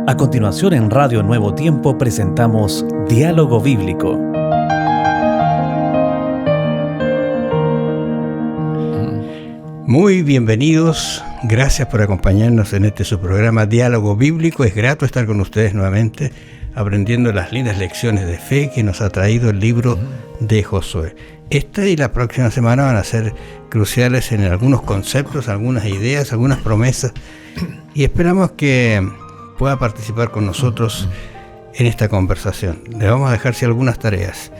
A continuación en Radio Nuevo Tiempo presentamos Diálogo Bíblico. Muy bienvenidos, gracias por acompañarnos en este su programa Diálogo Bíblico. Es grato estar con ustedes nuevamente aprendiendo las lindas lecciones de fe que nos ha traído el libro de Josué. Esta y la próxima semana van a ser cruciales en algunos conceptos, algunas ideas, algunas promesas, y esperamos que pueda participar con nosotros en esta conversación. Le vamos a dejar algunas tareas.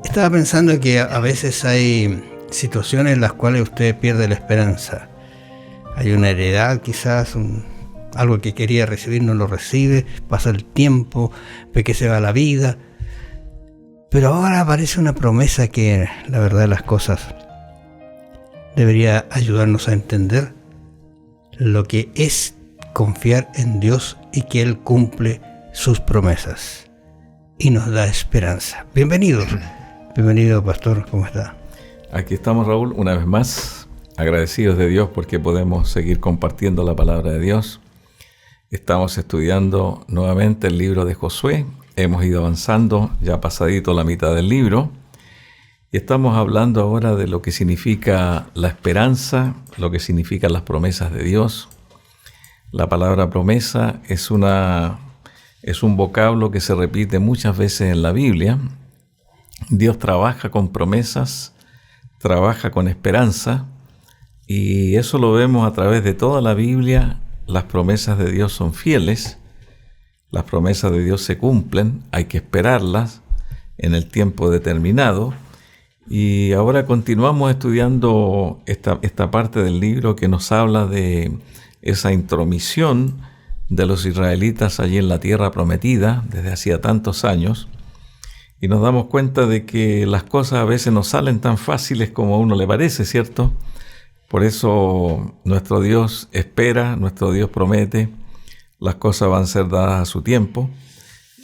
Estaba pensando que a veces hay situaciones en las cuales usted pierde la esperanza. Hay una heredad quizás, algo que quería recibir no lo recibe, pasa el tiempo, ve que se va la vida, pero ahora aparece una promesa que la verdad de las cosas debería ayudarnos a entender lo que es confiar en Dios y que Él cumple sus promesas y nos da esperanza. Bienvenido, pastor, ¿cómo está? Aquí estamos, Raúl, una vez más, agradecidos de Dios porque podemos seguir compartiendo la palabra de Dios. Estamos estudiando nuevamente el libro de Josué, hemos ido avanzando, ya pasadito la mitad del libro, y estamos hablando ahora de lo que significa la esperanza, lo que significan las promesas de Dios. La palabra promesa es un vocablo que se repite muchas veces en la Biblia. Dios trabaja con promesas, trabaja con esperanza, y eso lo vemos a través de toda la Biblia. Las promesas de Dios son fieles, las promesas de Dios se cumplen, hay que esperarlas en el tiempo determinado. Y ahora continuamos estudiando esta parte del libro que nos habla de esa intromisión de los israelitas allí en la tierra prometida desde hacía tantos años, y nos damos cuenta de que las cosas a veces no salen tan fáciles como a uno le parece, ¿cierto? Por eso nuestro Dios espera, nuestro Dios promete, las cosas van a ser dadas a su tiempo.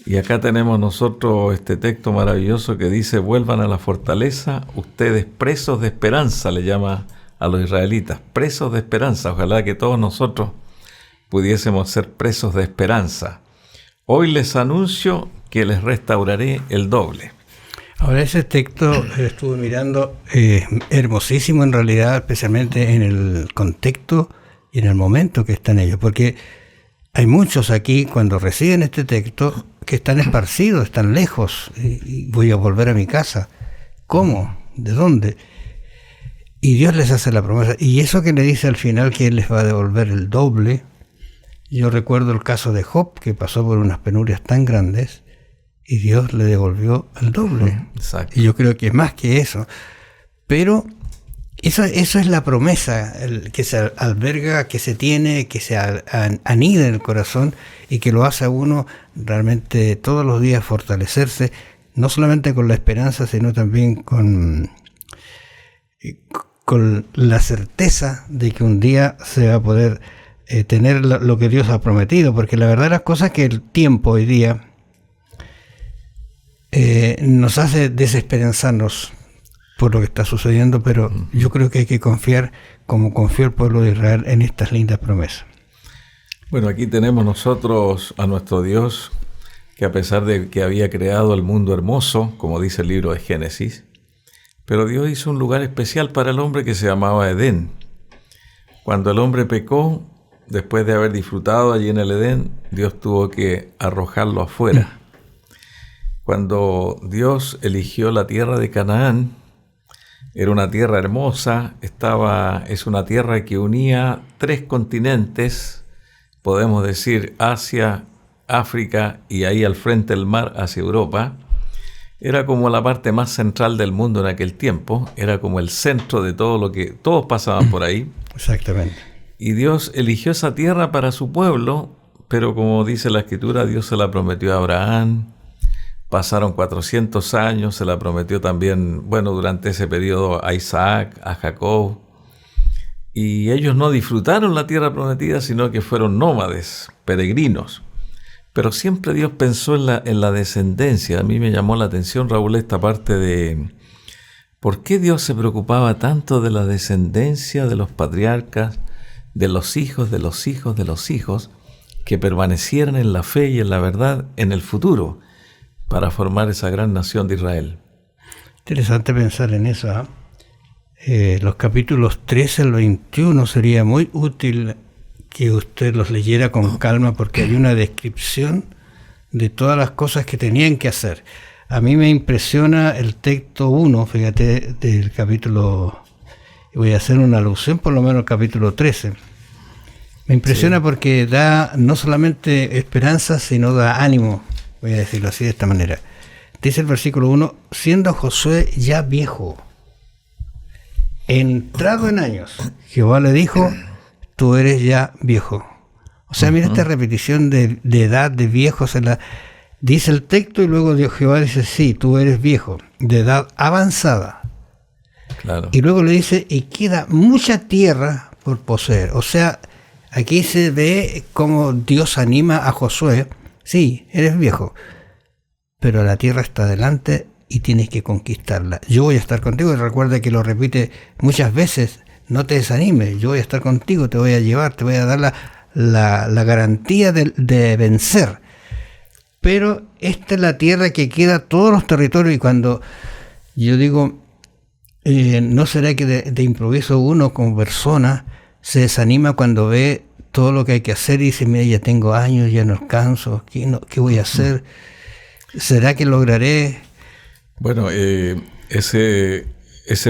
Y acá tenemos nosotros este texto maravilloso que dice: vuelvan a la fortaleza, ustedes presos de esperanza, le llama a los israelitas, presos de esperanza. Ojalá que todos nosotros pudiésemos ser presos de esperanza. Hoy les anuncio que les restauraré el doble. Ahora, ese texto estuve mirando, hermosísimo en realidad, especialmente en el contexto y en el momento que están ellos, porque hay muchos aquí cuando reciben este texto que están esparcidos, están lejos, y voy a volver a mi casa. ¿Cómo? ¿De dónde? Y Dios les hace la promesa, y eso que le dice al final que Él les va a devolver el doble. Yo recuerdo el caso de Job, que pasó por unas penurias tan grandes y Dios le devolvió el doble. Exacto. Y yo creo que es más que eso. Pero eso es la promesa que se alberga, que se tiene, que se anida en el corazón y que lo hace a uno realmente todos los días fortalecerse, no solamente con la esperanza, sino también con la certeza de que un día se va a poder tener lo que Dios ha prometido, porque la verdad las cosas que el tiempo hoy día nos hace desesperanzarnos por lo que está sucediendo, pero yo creo que hay que confiar, como confió el pueblo de Israel, en estas lindas promesas. Bueno, aquí tenemos nosotros a nuestro Dios, que a pesar de que había creado el mundo hermoso, como dice el libro de Génesis, pero Dios hizo un lugar especial para el hombre que se llamaba Edén. Cuando el hombre pecó, después de haber disfrutado allí en el Edén, Dios tuvo que arrojarlo afuera. Cuando Dios eligió la tierra de Canaán, era una tierra hermosa, es una tierra que unía 3 continentes, podemos decir Asia, África y ahí al frente del mar hacia Europa. Era como la parte más central del mundo en aquel tiempo, era como el centro de todo lo que todos pasaban por ahí. Exactamente. Y Dios eligió esa tierra para su pueblo, pero como dice la Escritura, Dios se la prometió a Abraham. Pasaron 400 años, se la prometió también, durante ese periodo a Isaac, a Jacob. Y ellos no disfrutaron la tierra prometida, sino que fueron nómades, peregrinos. Pero siempre Dios pensó en la descendencia. A mí me llamó la atención, Raúl, esta parte de ¿por qué Dios se preocupaba tanto de la descendencia de los patriarcas, de los hijos, de los hijos, de los hijos, que permanecieran en la fe y en la verdad en el futuro para formar esa gran nación de Israel. Interesante pensar en eso, ¿eh? Los capítulos 13 al 21 sería muy útil que usted los leyera con calma, porque hay una descripción de todas las cosas que tenían que hacer. A mí me impresiona el texto 1, fíjate, del capítulo, voy a hacer una alusión por lo menos al capítulo 13. Me impresiona porque da no solamente esperanza, sino da ánimo, voy a decirlo así de esta manera. Dice el versículo 1, siendo Josué ya viejo, entrado en años, Jehová le dijo, tú eres ya viejo. O sea, mira esta repetición de edad, de viejos, dice el texto y luego Jehová dice, sí, tú eres viejo, de edad avanzada. Claro. Y luego le dice, y queda mucha tierra por poseer. O sea, aquí se ve cómo Dios anima a Josué, sí, eres viejo, pero la tierra está delante y tienes que conquistarla. Yo voy a estar contigo, y recuerda que lo repite muchas veces, no te desanimes, yo voy a estar contigo, te voy a llevar, te voy a dar la garantía de vencer. Pero esta es la tierra que queda, todos los territorios, y cuando yo digo, ¿no será que de improviso uno como persona se desanima cuando ve todo lo que hay que hacer y dice, mira, ya tengo años, ya no alcanzo, ¿qué voy a hacer? ¿Será que lograré? Bueno, ese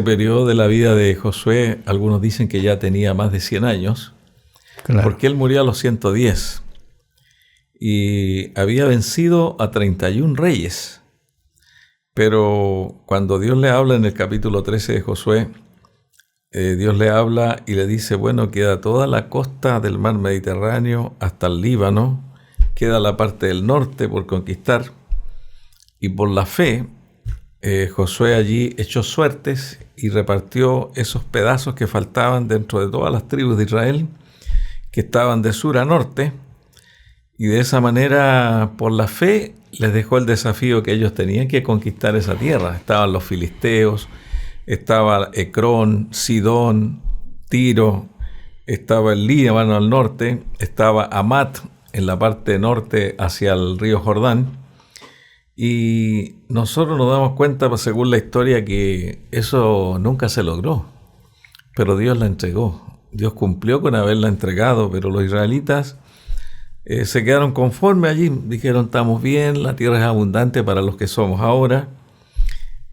periodo de la vida de Josué, algunos dicen que ya tenía más de 100 años, claro, porque él murió a los 110 y había vencido a 31 reyes. Pero cuando Dios le habla en el capítulo 13 de Josué, Dios le habla y le dice, bueno, queda toda la costa del mar Mediterráneo hasta el Líbano, queda la parte del norte por conquistar, y por la fe, Josué allí echó suertes y repartió esos pedazos que faltaban dentro de todas las tribus de Israel, que estaban de sur a norte, y de esa manera, por la fe, les dejó el desafío que ellos tenían que conquistar esa tierra. Estaban los filisteos, estaba Ecrón, Sidón, Tiro, estaba el Líbano al norte, estaba Amat en la parte norte hacia el río Jordán, y nosotros nos damos cuenta, según la historia, que eso nunca se logró, pero Dios la entregó. Dios cumplió con haberla entregado, pero los israelitas se quedaron conformes allí, dijeron, estamos bien, la tierra es abundante para los que somos ahora.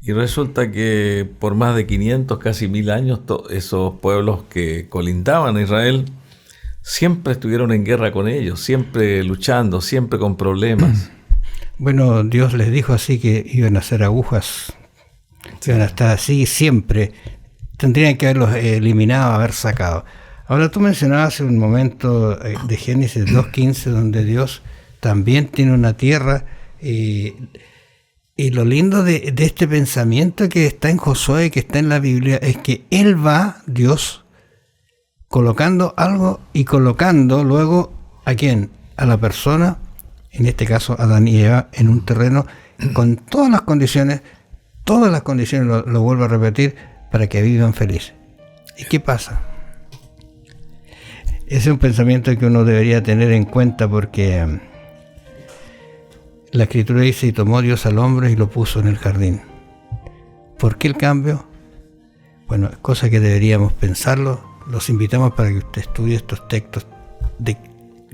Y resulta que por más de 500, casi 1000 años, esos pueblos que colindaban a Israel siempre estuvieron en guerra con ellos, siempre luchando, siempre con problemas. Bueno, Dios les dijo así que iban a hacer agujas, iban a estar así siempre, tendrían que haberlos eliminado, haber sacado. Ahora tú mencionabas hace un momento de Génesis 2:15, donde Dios también tiene una tierra, y lo lindo de este pensamiento que está en Josué, que está en la Biblia, es que Él va, Dios, colocando algo y colocando luego, ¿a quién? A la persona, en este caso Adán y Eva, en un terreno con todas las condiciones, lo vuelvo a repetir, para que vivan felices. ¿Y qué pasa? Ese es un pensamiento que uno debería tener en cuenta, porque la Escritura dice, y tomó Dios al hombre y lo puso en el jardín. ¿Por qué el cambio? Bueno, es cosa que deberíamos pensarlo. Los invitamos para que usted estudie estos textos de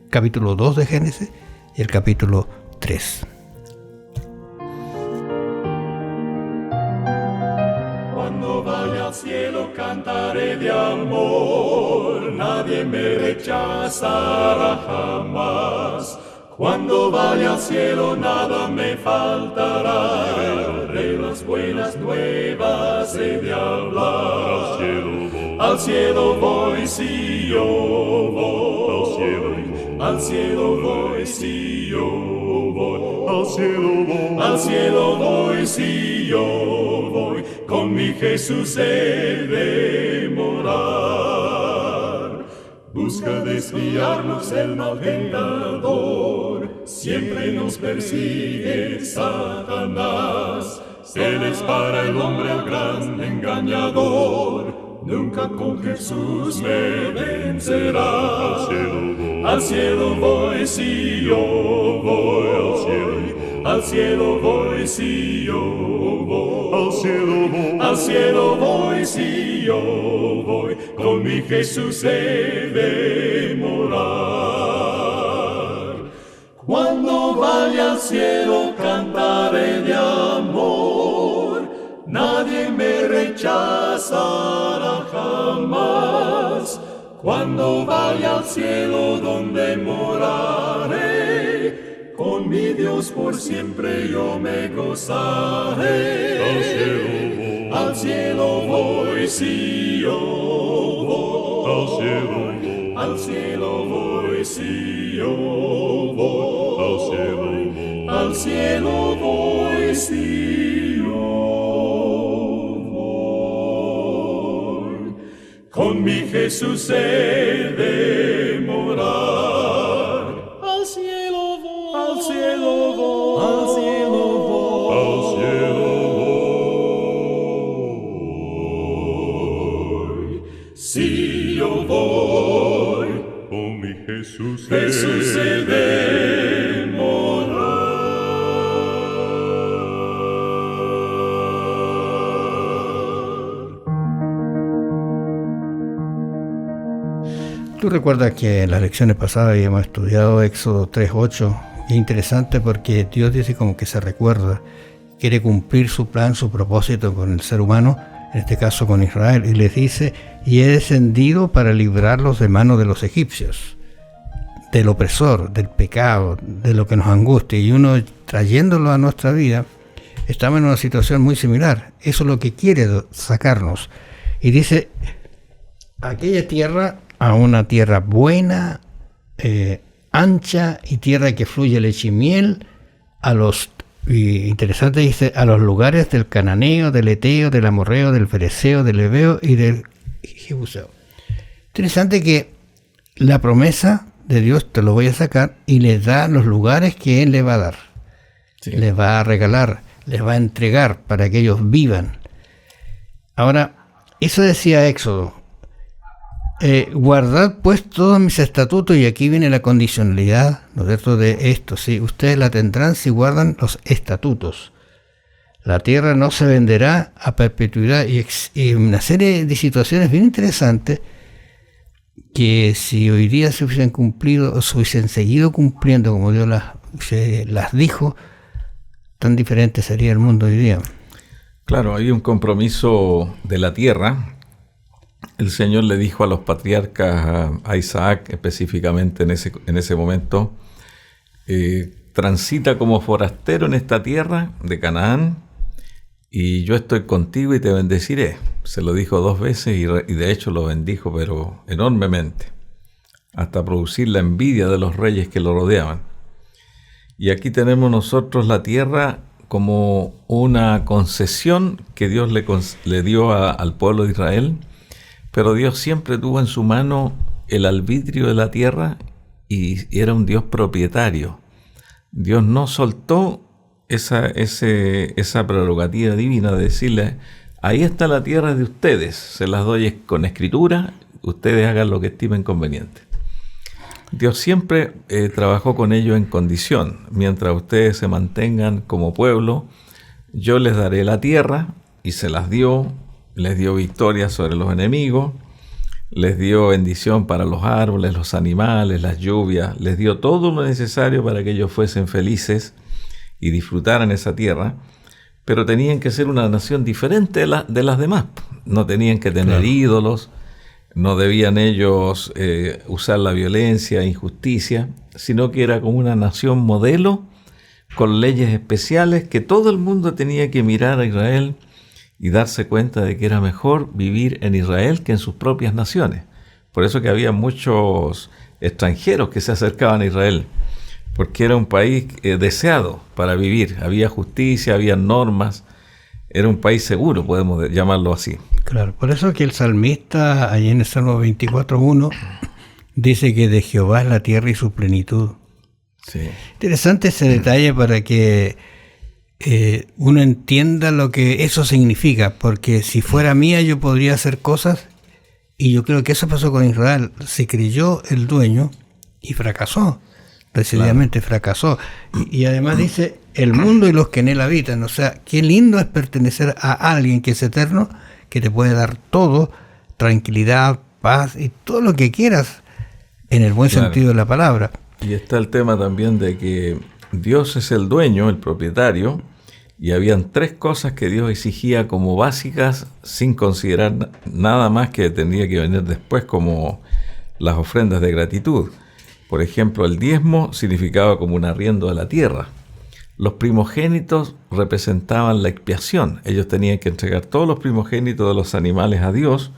capítulo 2 de Génesis y el capítulo 3. Cuando vaya al cielo cantaré de amor, nadie me rechazará jamás. Cuando vaya al cielo nada me faltará, de las buenas nuevas he de hablar. Al cielo voy, si yo voy, al cielo voy, si yo voy, al cielo voy, si yo voy, con mi Jesús he de morar. Busca desviarnos el mal tentador, siempre nos persigue Satanás. Él es para el hombre el gran engañador, nunca con Jesús me vencerá. Al al cielo voy, si yo voy al cielo, al cielo voy, si yo voy al cielo, al cielo voy, si yo voy, con mi Jesús he de morar. Cuando vaya al cielo cantaré de amor, nadie me rechazará jamás. Cuando vaya al cielo donde moraré, con mi Dios por siempre yo me gozaré. Al cielo voy, si yo voy, al cielo voy, si yo voy, al cielo voy, si yo voy, con mi Jesús he de morar. Al cielo voy, al cielo voy, al cielo voy, al cielo voy. Si yo voy, con mi Jesús he de morar. Tú recuerdas que en las lecciones pasadas habíamos estudiado Éxodo 3:8. Es interesante porque Dios dice como que se recuerda, quiere cumplir su plan, su propósito con el ser humano, en este caso con Israel, y les dice: y he descendido para librarlos de manos de los egipcios, del opresor, del pecado, de lo que nos angustia. Y uno, trayéndolo a nuestra vida, estamos en una situación muy similar. Eso es lo que quiere sacarnos. Y dice: aquella tierra, a una tierra buena, ancha, y tierra que fluye leche y miel, y interesante, dice, a los lugares del cananeo, del eteo, del amorreo, del fereceo, del heveo y del jebuseo. Interesante que la promesa de Dios, te lo voy a sacar, y les da los lugares que Él les va a dar. Sí. Les va a regalar, les va a entregar para que ellos vivan. Ahora, eso decía Éxodo. Guardad pues todos mis estatutos, y aquí viene la condicionalidad, ¿no es cierto?, de esto, ¿sí? Ustedes la tendrán si guardan los estatutos. La tierra no se venderá a perpetuidad, y una serie de situaciones bien interesantes que si hoy día se hubiesen cumplido, o se hubiesen seguido cumpliendo como Dios las dijo, tan diferente sería el mundo hoy día. Claro, hay un compromiso de la tierra. El Señor le dijo a los patriarcas, a Isaac específicamente en ese momento: transita como forastero en esta tierra de Canaán, y yo estoy contigo y te bendeciré. Se lo dijo 2 veces y de hecho lo bendijo, pero enormemente, hasta producir la envidia de los reyes que lo rodeaban. Y aquí tenemos nosotros la tierra como una concesión que Dios le dio al pueblo de Israel. Pero Dios siempre tuvo en su mano el arbitrio de la tierra y era un Dios propietario. Dios no soltó esa prerrogativa divina de decirle: ahí está la tierra de ustedes, se las doy con escritura, ustedes hagan lo que estimen conveniente. Dios siempre trabajó con ellos en condición: mientras ustedes se mantengan como pueblo, yo les daré la tierra, y se las dio. Les dio victoria sobre los enemigos, les dio bendición para los árboles, los animales, las lluvias, les dio todo lo necesario para que ellos fuesen felices y disfrutaran esa tierra, pero tenían que ser una nación diferente de las demás. No tenían que tener ídolos, no debían ellos usar la violencia, injusticia, sino que era como una nación modelo, con leyes especiales, que todo el mundo tenía que mirar a Israel y darse cuenta de que era mejor vivir en Israel que en sus propias naciones. Por eso que había muchos extranjeros que se acercaban a Israel, porque era un país deseado para vivir. Había justicia, había normas, era un país seguro, podemos llamarlo así. Claro, por eso que el salmista, allí en el Salmo 24:1, dice que de Jehová es la tierra y su plenitud. Sí. Interesante ese detalle para que uno entienda lo que eso significa, porque si fuera mía yo podría hacer cosas, y yo creo que eso pasó con Israel. Se creyó el dueño y fracasó, decididamente fracasó. Y además dice, el mundo y los que en él habitan. O sea, qué lindo es pertenecer a alguien que es eterno, que te puede dar todo, tranquilidad, paz y todo lo que quieras, en el buen sentido de la palabra. Y está el tema también de que Dios es el dueño, el propietario, y habían 3 cosas que Dios exigía como básicas, sin considerar nada más que tendría que venir después, como las ofrendas de gratitud. Por ejemplo, el diezmo significaba como un arriendo de la tierra. Los primogénitos representaban la expiación. Ellos tenían que entregar todos los primogénitos de los animales a Dios.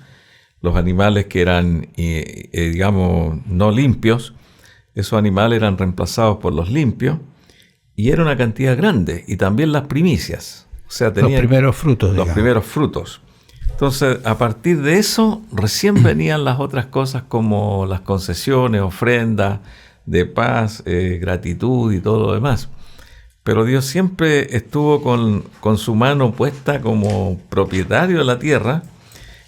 Los animales que eran, digamos, no limpios, esos animales eran reemplazados por los limpios, y era una cantidad grande, y también las primicias. O sea, tenían los primeros frutos. Los primeros frutos. Entonces, a partir de eso, recién venían las otras cosas como las concesiones, ofrendas de paz, gratitud y todo lo demás. Pero Dios siempre estuvo con su mano puesta como propietario de la tierra.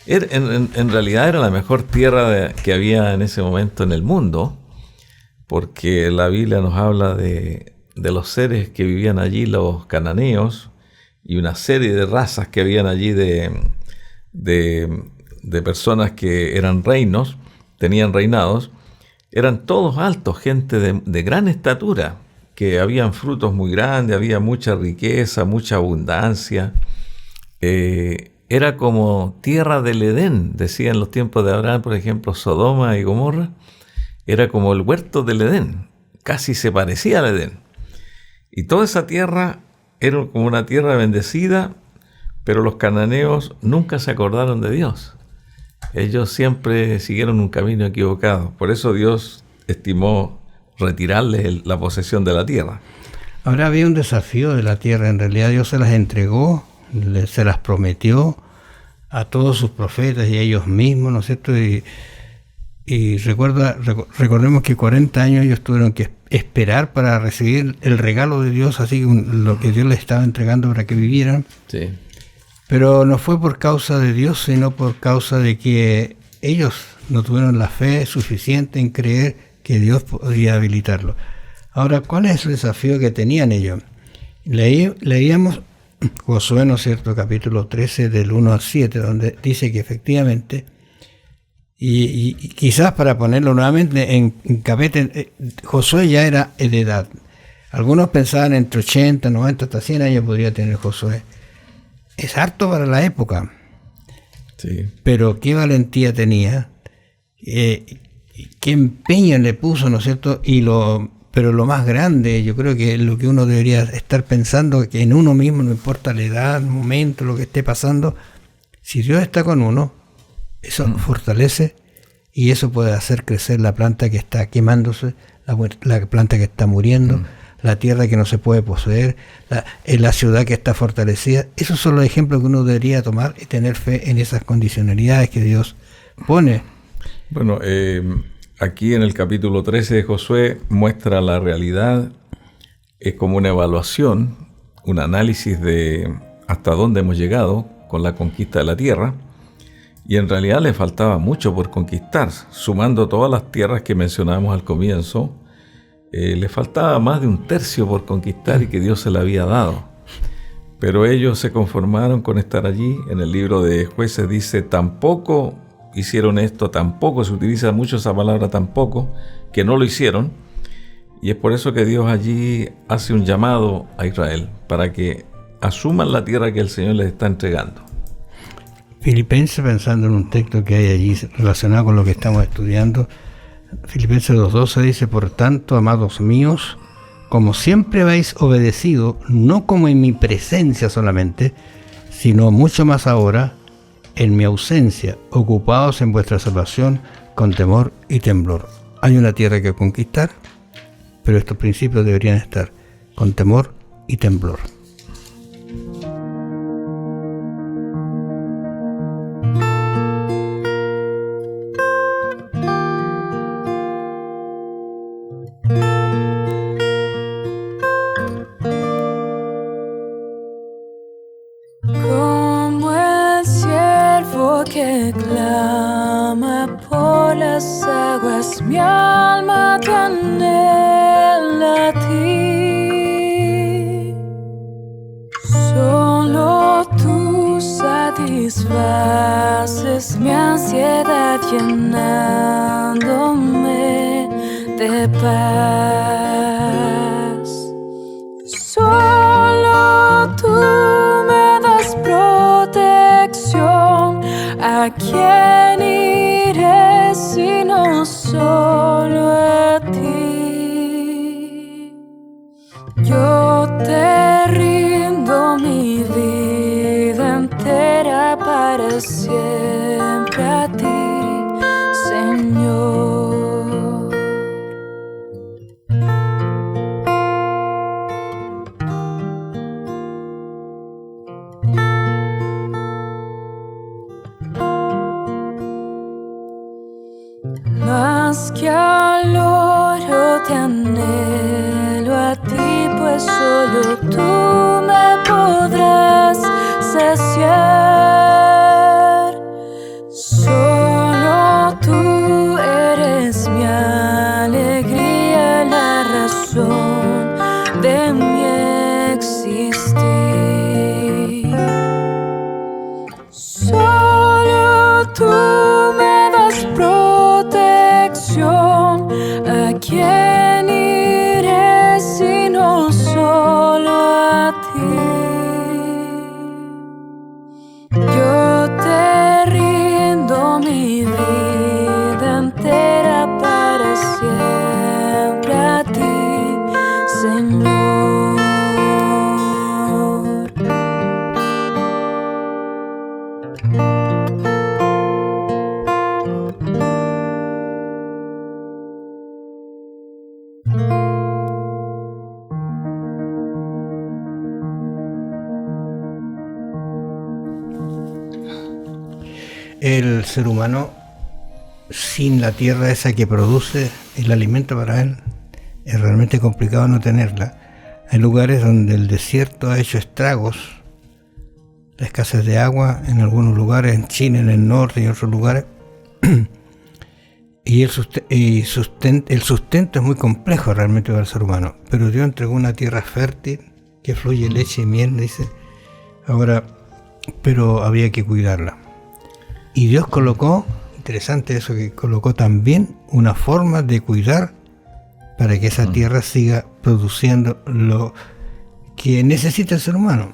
En realidad era la mejor tierra que había en ese momento en el mundo, porque la Biblia nos habla de los seres que vivían allí, los cananeos, y una serie de razas que habían allí de personas que eran reinos, tenían reinados. Eran todos altos, gente de gran estatura, que habían frutos muy grandes, había mucha riqueza, mucha abundancia. Era como tierra del Edén, decía en los tiempos de Abraham, por ejemplo, Sodoma y Gomorra. Era como el huerto del Edén, casi se parecía al Edén. Y toda esa tierra era como una tierra bendecida, pero los cananeos nunca se acordaron de Dios. Ellos siempre siguieron un camino equivocado. Por eso Dios estimó retirarles la posesión de la tierra. Ahora había un desafío de la tierra. En realidad Dios se las entregó, se las prometió a todos sus profetas y a ellos mismos, ¿no es cierto? Y recordemos que 40 años ellos tuvieron que esperar para recibir el regalo de Dios, así lo que Dios les estaba entregando para que vivieran. Sí. Pero no fue por causa de Dios, sino por causa de que ellos no tuvieron la fe suficiente en creer que Dios podía habilitarlo. Ahora, ¿cuál es el desafío que tenían ellos? Leíamos Josué, ¿no es cierto?, capítulo 13, del 1 al 7, donde dice que efectivamente, y quizás para ponerlo nuevamente en capete, Josué ya era de edad. Algunos pensaban entre 80, 90, hasta 100 años podría tener Josué. Es harto para la época. Sí. Pero qué valentía tenía, qué empeño le puso, ¿no es cierto? Pero lo más grande, yo creo que lo que uno debería estar pensando, que en uno mismo, no importa la edad, el momento, lo que esté pasando, si Dios está con uno, eso fortalece, y eso puede hacer crecer la planta que está quemándose, la planta que está muriendo, la tierra que no se puede poseer, la ciudad que está fortalecida. Esos son los ejemplos que uno debería tomar y tener fe en esas condicionalidades que Dios pone. Bueno, aquí en el capítulo 13 de Josué muestra la realidad, es como una evaluación, un análisis de hasta dónde hemos llegado con la conquista de la tierra, y en realidad le faltaba mucho por conquistar, sumando todas las tierras que mencionábamos al comienzo. Le faltaba más de 1/3 por conquistar y que Dios se le había dado. Pero ellos se conformaron con estar allí. En el libro de Jueces dice, tampoco hicieron esto, tampoco, se utiliza mucho esa palabra tampoco, que no lo hicieron. Y es por eso que Dios allí hace un llamado a Israel, para que asuman la tierra que el Señor les está entregando. Filipenses, pensando en un texto que hay allí relacionado con lo que estamos estudiando, Filipenses 2:12 dice, por tanto, amados míos, como siempre habéis obedecido, no como en mi presencia solamente, sino mucho más ahora, en mi ausencia, ocupados en vuestra salvación con temor y temblor. Hay una tierra que conquistar, pero estos principios deberían estar con temor y temblor. Como el siervo que clama por las aguas, mi alma te satisfaces mi ansiedad llenándome de paz. Solo tú me das protección. ¿A quién iré sino solo a ti? Yo te rindo mi vida entera para siempre a ti, Señor. Más que al oro te anhelo a ti, pues solo tú me podrás saciar. Solo tú eres mi alegría, la razón de mi existir. Solo tú me das protección. ¿A quién iré sino solo a ti? Yo te rindo mi vida entera para siempre a ti, Señor. El ser humano, sin la tierra esa que produce el alimento para él, es realmente complicado no tenerla. Hay lugares donde el desierto ha hecho estragos, la escasez de agua en algunos lugares, en China, en el norte y en otros lugares, y el sustento es muy complejo realmente para el ser humano, pero Dios entregó una tierra fértil que fluye leche y miel, dice. Ahora, pero había que cuidarla. Y Dios colocó, interesante eso, que colocó también una forma de cuidar para que esa tierra siga produciendo lo que necesita el ser humano.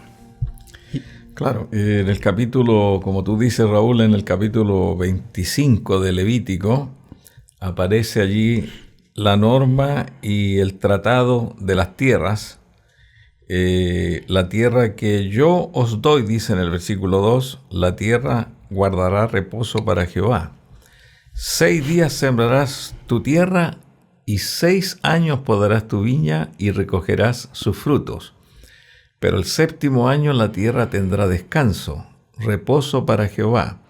Claro, en el capítulo, como tú dices, Raúl, en el capítulo 25 de Levítico, aparece allí la norma y el tratado de las tierras. La tierra que yo os doy, dice en el versículo 2, la tierra guardará reposo para Jehová. 6 días sembrarás tu tierra y 6 años podarás tu viña y recogerás sus frutos. Pero el 7º año la tierra tendrá descanso, reposo para Jehová.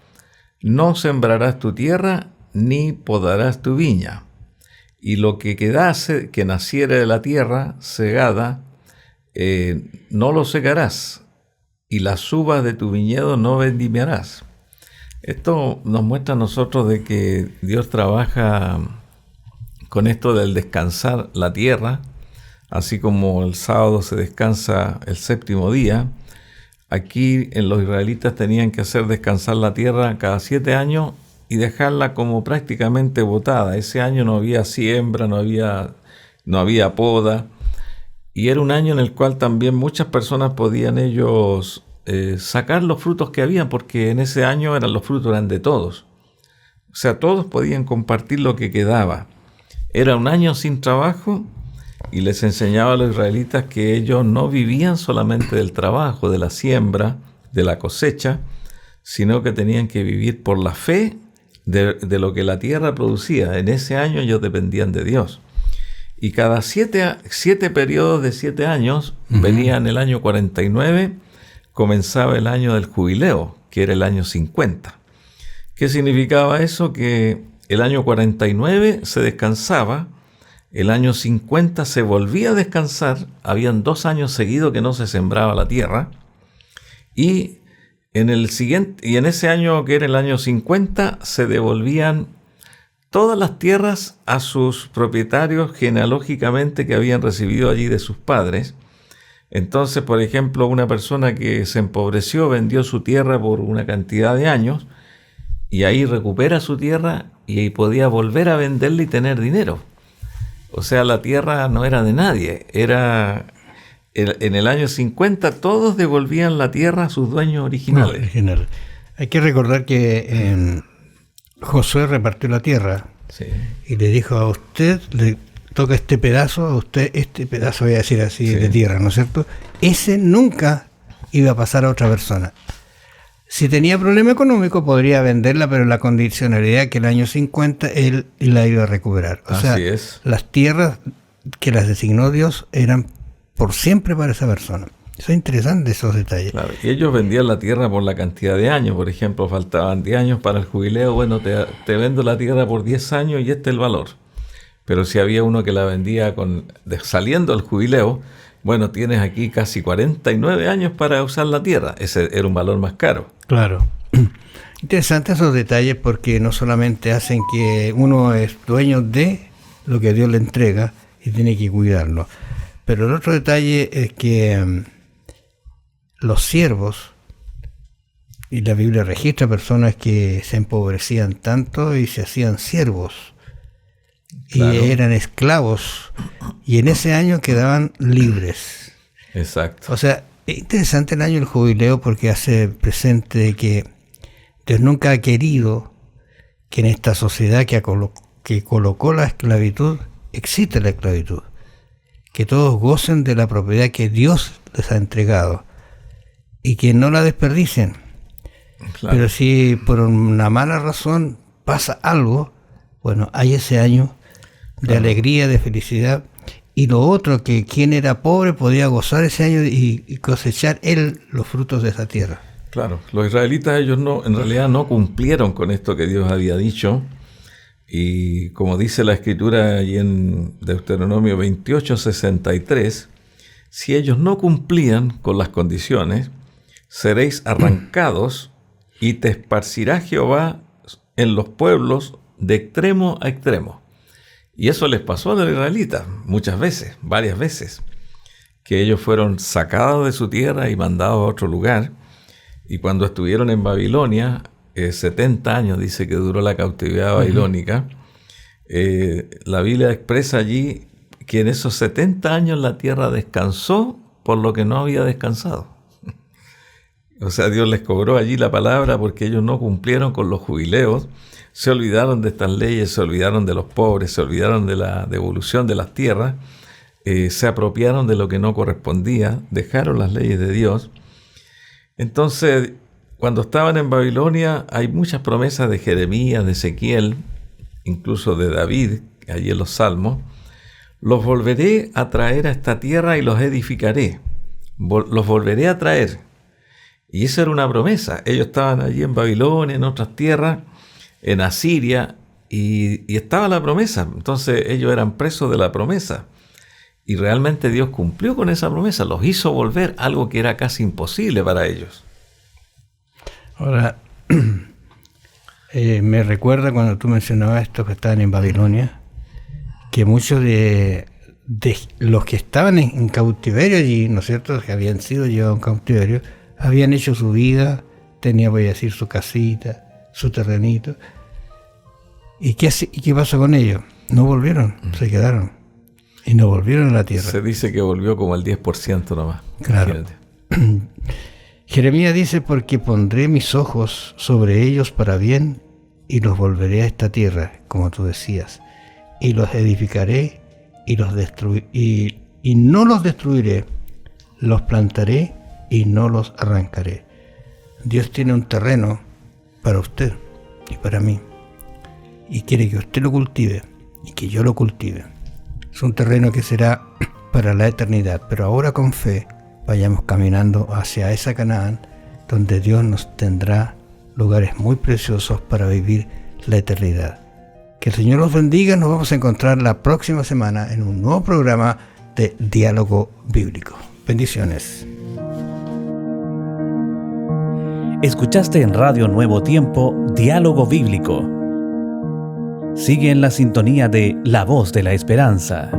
No sembrarás tu tierra ni podarás tu viña. Y lo que quedase, que naciere de la tierra segada, no lo segarás, y las uvas de tu viñedo no vendimiarás. Esto nos muestra a nosotros de que Dios trabaja con esto del descansar la tierra, así como el sábado se descansa el 7º día. Aquí en los israelitas tenían que hacer descansar la tierra cada 7 años y dejarla como prácticamente botada. Ese año no había siembra, no había poda, y era un año en el cual también muchas personas podían ellos sacar los frutos que habían, porque en ese año los frutos eran de todos. O sea, todos podían compartir lo que quedaba. Era un año sin trabajo, y les enseñaba a los israelitas que ellos no vivían solamente del trabajo, de la siembra, de la cosecha, sino que tenían que vivir por la fe de lo que la tierra producía. En ese año ellos dependían de Dios. Y cada 7 periodos de 7 años, venían el año 49, comenzaba el año del jubileo, que era el año 50. ¿Qué significaba eso? Que el año 49 se descansaba, el año 50 se volvía a descansar, habían 2 años seguidos que no se sembraba la tierra, y en ese año, que era el año 50, se devolvían todas las tierras a sus propietarios genealógicamente que habían recibido allí de sus padres, Entonces, por ejemplo, una persona que se empobreció vendió su tierra por una cantidad de años y ahí recupera su tierra y ahí podía volver a venderla y tener dinero. O sea, la tierra no era de nadie, era en el año 50 todos devolvían la tierra a sus dueños originales. Original. Hay que recordar que Josué repartió la tierra, Sí. y le dijo: a usted le toca este pedazo, a usted este pedazo, voy a decir así, Sí. de tierra, ¿no es cierto? Ese nunca iba a pasar a otra persona. Si tenía problema económico podría venderla, pero la condicionalidad que el año 50 él la iba a recuperar. O sea, Así es. las tierras que las designó Dios eran por siempre para esa persona. Eso es interesante, esos detalles. Claro, y ellos vendían la tierra por la cantidad de años. Por ejemplo, faltaban 10 años para el jubileo. Bueno, te vendo la tierra por 10 años y este es el valor. Pero si había uno que la vendía saliendo al jubileo, bueno, tienes aquí casi 49 años para usar la tierra. Ese era un valor más caro. Claro. Interesantes esos detalles, porque no solamente hacen que uno es dueño de lo que Dios le entrega y tiene que cuidarlo. Pero el otro detalle es que los siervos, y la Biblia registra personas que se empobrecían tanto y se hacían siervos, Claro. y eran esclavos, y en ese año quedaban libres. Exacto. O sea, es interesante el año del jubileo, porque hace presente de que Dios nunca ha querido que en esta sociedad que colocó la esclavitud, existe la esclavitud. Que todos gocen de la propiedad que Dios les ha entregado y que no la desperdicien. Claro. Pero si por una mala razón pasa algo, bueno, hay ese año de alegría, de felicidad. Y lo otro, que quien era pobre podía gozar ese año y cosechar él los frutos de esa tierra. Claro, los israelitas ellos en realidad no cumplieron con esto que Dios había dicho, y como dice la escritura allí en Deuteronomio 28:63, si ellos no cumplían con las condiciones, seréis arrancados y te esparcirá Jehová en los pueblos de extremo a extremo. Y eso les pasó a los israelitas muchas veces, varias veces, que ellos fueron sacados de su tierra y mandados a otro lugar. Y cuando estuvieron en Babilonia, 70 años dice que duró la cautividad babilónica, la Biblia expresa allí que en esos 70 años la tierra descansó por lo que no había descansado. O sea, Dios les cobró allí la palabra porque ellos no cumplieron con los jubileos, se olvidaron de estas leyes, se olvidaron de los pobres, se olvidaron de la devolución de las tierras, se apropiaron de lo que no correspondía, dejaron las leyes de Dios. Entonces, cuando estaban en Babilonia, hay muchas promesas de Jeremías, de Ezequiel, incluso de David, allí en los Salmos. Los volveré a traer a esta tierra y los edificaré. Los volveré a traer. Y esa era una promesa. Ellos estaban allí en Babilonia, en otras tierras, en Asiria, y estaba la promesa. Entonces ellos eran presos de la promesa. Y realmente Dios cumplió con esa promesa, los hizo volver, algo que era casi imposible para ellos. Ahora, me recuerda cuando tú mencionabas estos que estaban en Babilonia, que muchos de los que estaban en cautiverio allí, ¿no es cierto?, que habían sido llevados en cautiverio, habían hecho su vida, tenían, voy a decir, su casita, su terrenito. ¿Y qué pasó con ellos? No volvieron, se quedaron. Y no volvieron a la tierra. Se dice que volvió como el 10% nomás. Claro. Jeremías dice: porque pondré mis ojos sobre ellos para bien y los volveré a esta tierra, como tú decías, y los edificaré y no los destruiré, los plantaré y no los arrancaré. Dios tiene un terreno para usted y para mí, y quiere que usted lo cultive y que yo lo cultive. Es un terreno que será para la eternidad, pero ahora con fe vayamos caminando hacia esa Canaán, donde Dios nos tendrá lugares muy preciosos para vivir la eternidad. Que el Señor los bendiga. Nos vamos a encontrar la próxima semana en un nuevo programa de Diálogo Bíblico. Bendiciones. Escuchaste en Radio Nuevo Tiempo Diálogo Bíblico. Sigue en la sintonía de La Voz de la Esperanza.